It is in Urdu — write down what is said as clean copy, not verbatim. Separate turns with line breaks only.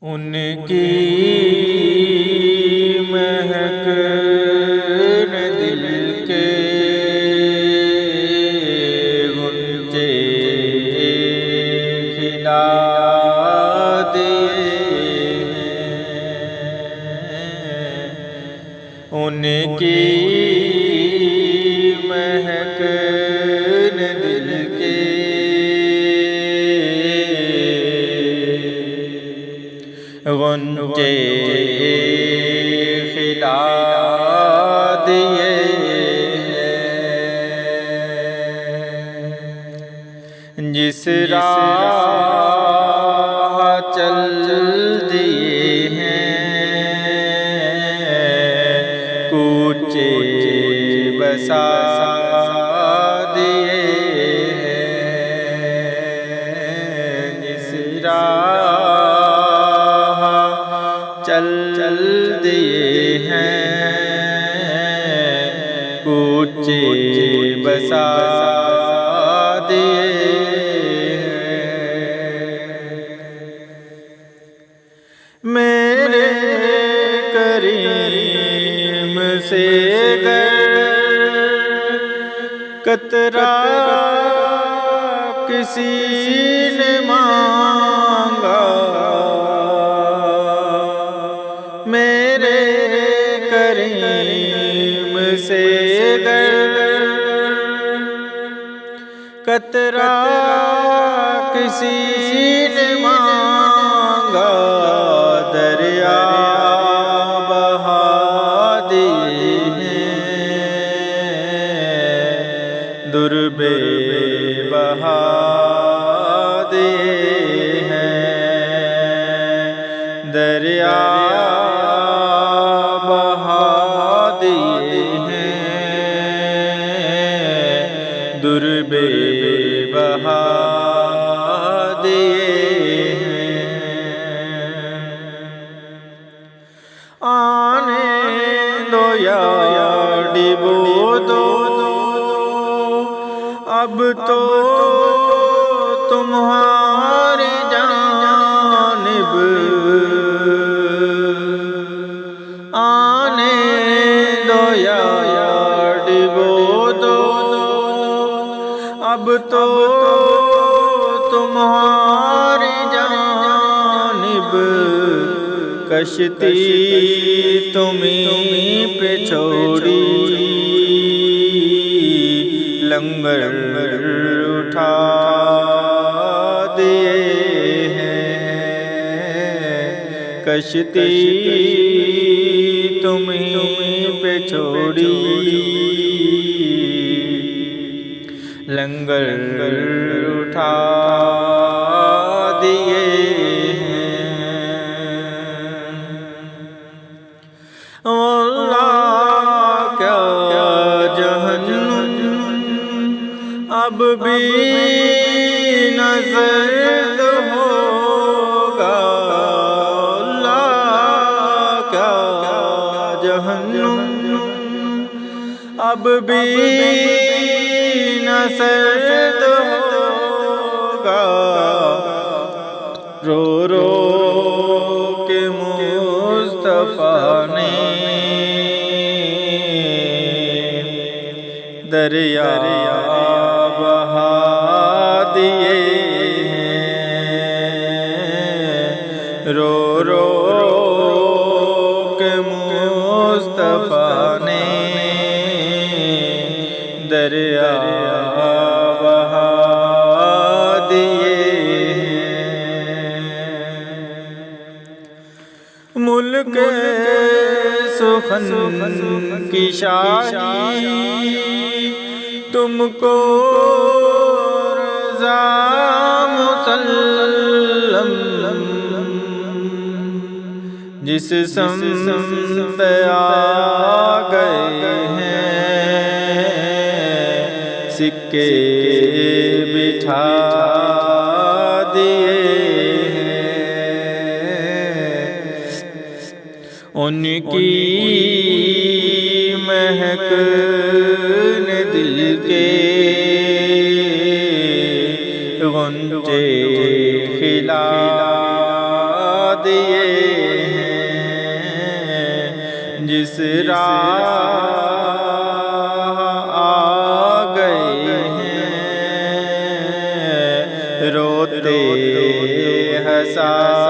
ان کی مہک نے دل کے غنچے کھلا دیے ہیں۔ ان کی مہک نے دل کے غنچے کھلا دیے ہیں۔ جس راہ چل دیے ہیں کوچے بسا دیے ہیں۔ جس راہ چل دیے ہیں کوچے بسا دیے ہیں۔ میرے کریم سے گر قطرہ کسی نے مانگا، میرے کریم سے گر قطرہ کسی نے مانگا، دریا بہا دیے ہیں، در بے بہا دیے ہیں، دریا بہا دیے ہیں، در بے بہا دیے ہیں۔ آنے دو یا ڈبو دو اب تو تمہاری جانب، آنے دو یا ڈبو دو اب تو تمہاری جانب، کشتی تمہیں پہ چھوڑی لنگر اٹھا دیے ہیں، کشتی تمہیں پہ چھوڑی لنگر اٹھا دیے ہیں۔ واللہ کیا جہنم اب بھی نہ زرد ہوگا، اللہ کیا جہنم اب بھی نہ سرد ہوگا، رو رو کے مصطفیٰ نے دریا بہا دیے ہیں، رو رو کے مصطفیٰ نے دریا بہا دیے ہیں۔ ملک سخن کی شاہی تم کو رضا مسلم، جس سمت آ گئے ہیں سکے بٹھا دیے ہیں، ان کی مہک نے دل کے غنچے کھلا دیے ہیں جس راہ آ گئے ہیں روتے ہنسا